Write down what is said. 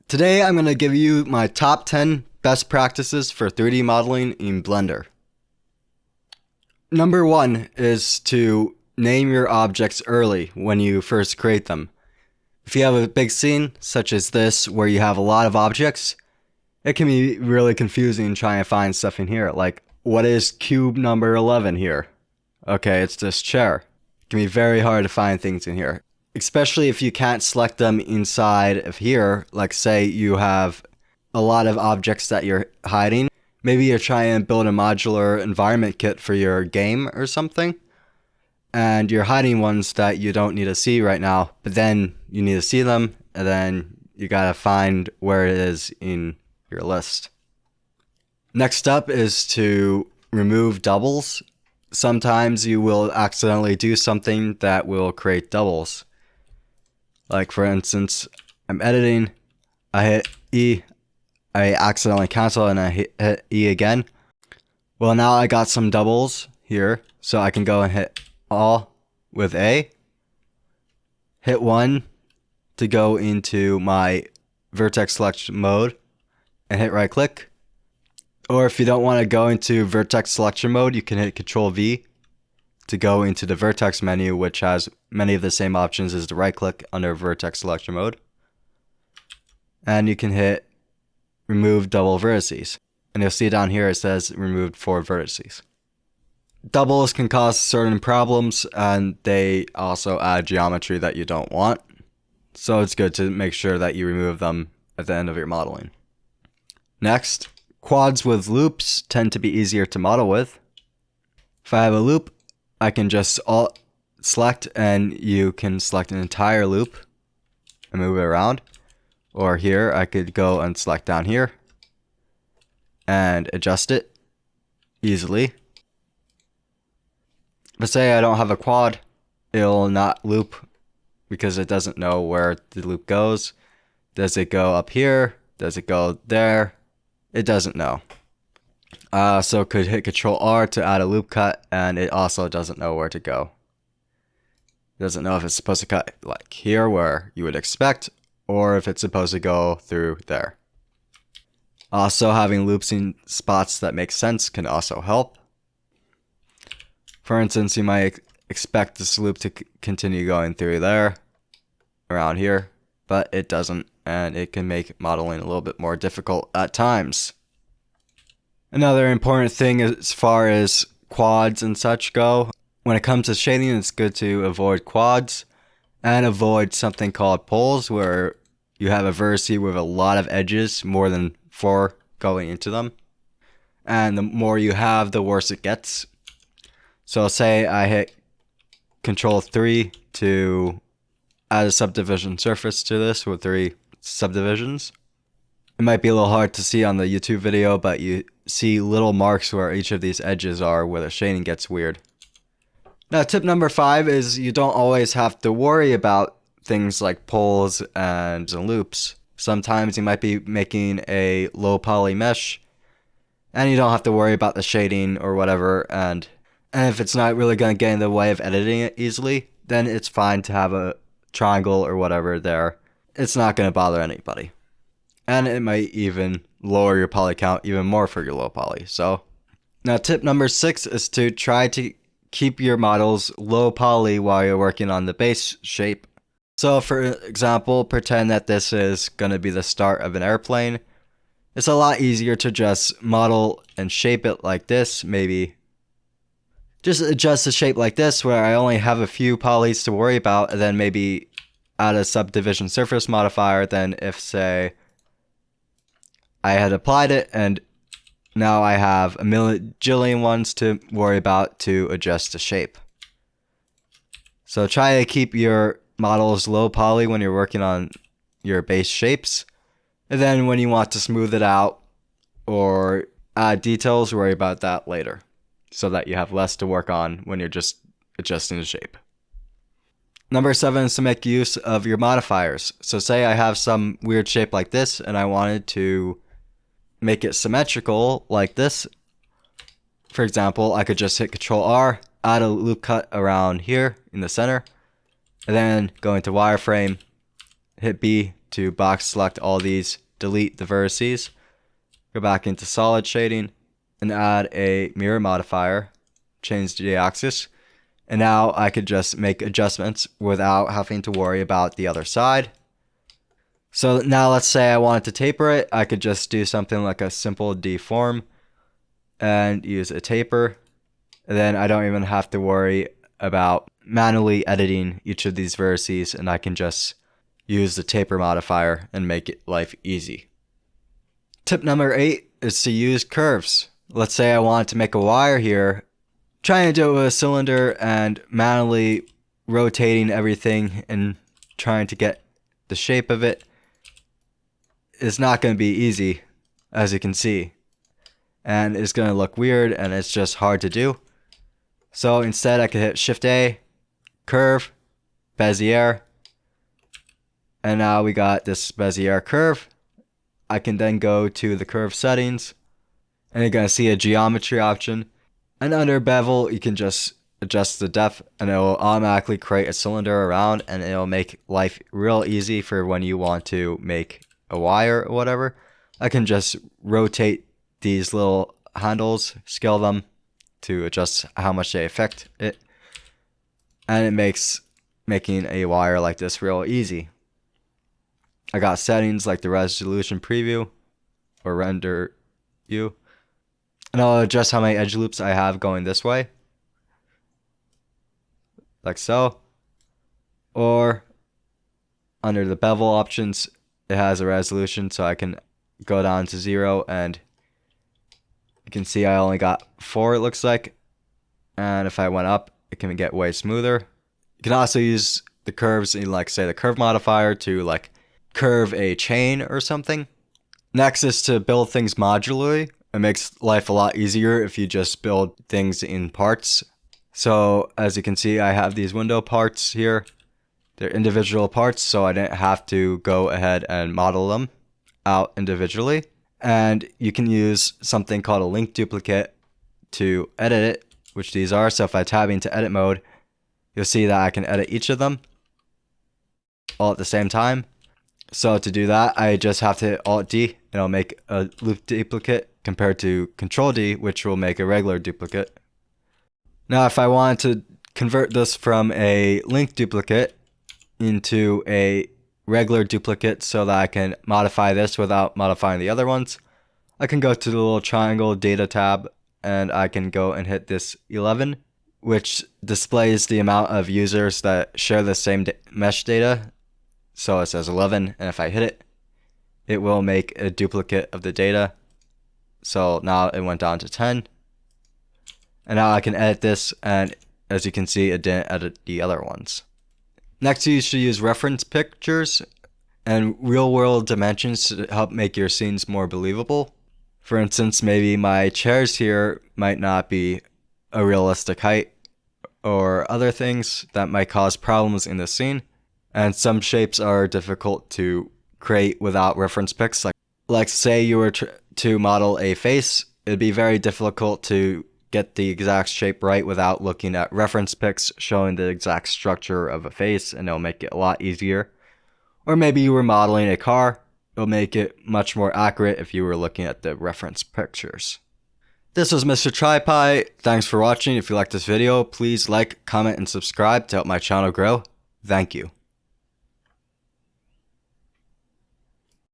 Today I'm going to give you my top 10 best practices for 3D modeling in Blender. Number 1 is to name your objects early when you first create them. If you have a big scene such as this where you have a lot of objects, it can be really confusing trying to find stuff in here. Like, what is cube number 11 here? Okay, it's this chair. It can be very hard to find things in here. Especially if you can't select them inside of here. Like, say you have a lot of objects that you're hiding. Maybe you're trying to build a modular environment kit for your game or something, and you're hiding ones that you don't need to see right now, but then you need to see them, and then you gotta find where it is in your list. Next up is to remove doubles. Sometimes you will accidentally do something that will create doubles. Like, for instance, I'm editing, I hit E, I accidentally cancel, and I hit E again. Well, now I got some doubles here, so I can go and hit all with A, hit 1 to go into my vertex selection mode, and hit right click. Or if you don't want to go into vertex selection mode, you can hit Control V to go into the vertex menu, which has many of the same options as the right click under vertex selection mode. And you can hit remove double vertices. And you'll see down here it says removed 4 vertices. Doubles can cause certain problems, and they also add geometry that you don't want. So it's good to make sure that you remove them at the end of your modeling. Next, quads with loops tend to be easier to model with. If I have a loop, I can just select, and you can select an entire loop and move it around. Or here, I could go and select down here and adjust it easily. But say I don't have a quad, it'll not loop because it doesn't know where the loop goes. Does it go up here? Does it go there? It doesn't know. So could hit Control R to add a loop cut, and it also doesn't know where to go. It doesn't know if it's supposed to cut like here where you would expect, or if it's supposed to go through there. Also, having loops in spots that make sense can also help. For instance, you might expect this loop to continue going through there, around here, but it doesn't, and it can make modeling a little bit more difficult at times. Another important thing as far as quads and such go, when it comes to shading, it's good to avoid quads and avoid something called poles, where you have a vertex with a lot of edges, more than 4 going into them. And the more you have, the worse it gets. So say I hit Control 3 to add a subdivision surface to this with 3 subdivisions. It might be a little hard to see on the YouTube video, but you see little marks where each of these edges are, where the shading gets weird. Now, tip number 5 is you don't always have to worry about things like poles and loops. Sometimes you might be making a low poly mesh, and you don't have to worry about the shading or whatever, and if it's not really going to get in the way of editing it easily, then it's fine to have a triangle or whatever there. It's not going to bother anybody. And it might even lower your poly count even more for your low poly. So now tip number 6 is to try to keep your models low poly while you're working on the base shape. So for example, pretend that this is going to be the start of an airplane. It's a lot easier to just model and shape it like this. Maybe just adjust the shape like this, where I only have a few polys to worry about, and then maybe add a subdivision surface modifier. Then if, say, I had applied it, and now I have a jillion ones to worry about to adjust the shape. So try to keep your models low poly when you're working on your base shapes. And then when you want to smooth it out or add details, worry about that later, so that you have less to work on when you're just adjusting the shape. Number 7 is to make use of your modifiers. So say I have some weird shape like this, and I wanted to make it symmetrical like this. For example, I could just hit Control R, add a loop cut around here in the center, and then go into wireframe, hit B to box select all these, delete the vertices, go back into solid shading, and add a mirror modifier, change the axis, and now I could just make adjustments without having to worry about the other side. So now let's say I wanted to taper it, I could just do something like a simple deform and use a taper, and then I don't even have to worry about manually editing each of these vertices, and I can just use the taper modifier and make it life easy. Tip number 8 is to use curves. Let's say I wanted to make a wire here, trying to do it with a cylinder and manually rotating everything and trying to get the shape of it is not going to be easy, as you can see, and it's going to look weird and it's just hard to do. So instead I could hit Shift A, curve, Bezier, and now we got this Bezier curve. I can then go to the curve settings and you're going to see a geometry option, and under bevel you can just adjust the depth and it will automatically create a cylinder around, and it will make life real easy for when you want to make a wire or whatever. I can just rotate these little handles, scale them to adjust how much they affect it, and it makes making a wire like this real easy. I got settings like the resolution preview or render view, and I'll adjust how many edge loops I have going this way, like so. Or under the bevel options, it has a resolution, so I can go down to 0, and you can see I only got 4, it looks like. And if I went up, it can get way smoother. You can also use the curves in, like, say, the curve modifier to like curve a chain or something. Next is to build things modularly. It makes life a lot easier if you just build things in parts. So as you can see, I have these window parts here. They're individual parts, so I didn't have to go ahead and model them out individually. And you can use something called a link duplicate to edit it, which these are. So if I tab into edit mode, you'll see that I can edit each of them all at the same time. So to do that, I just have to hit Alt D, and it'll make a loop duplicate compared to Control D, which will make a regular duplicate. Now if I wanted to convert this from a link duplicate into a regular duplicate so that I can modify this without modifying the other ones, I can go to the little triangle data tab, and I can go and hit this 11, which displays the amount of users that share the same mesh data. So it says 11, and if I hit it, it will make a duplicate of the data. So now it went down to 10. And now I can edit this, and as you can see, it didn't edit the other ones. Next, you should use reference pictures and real-world dimensions to help make your scenes more believable. For instance, maybe my chairs here might not be a realistic height, or other things that might cause problems in the scene. And some shapes are difficult to create without reference pics. Like say you were to model a face, it'd be very difficult to get the exact shape right without looking at reference pics showing the exact structure of a face, and it'll make it a lot easier. Or maybe you were modeling a car, it'll make it much more accurate if you were looking at the reference pictures. This was MrTriPie. Thanks for watching. If you liked this video, please like, comment, and subscribe to help my channel grow. Thank you.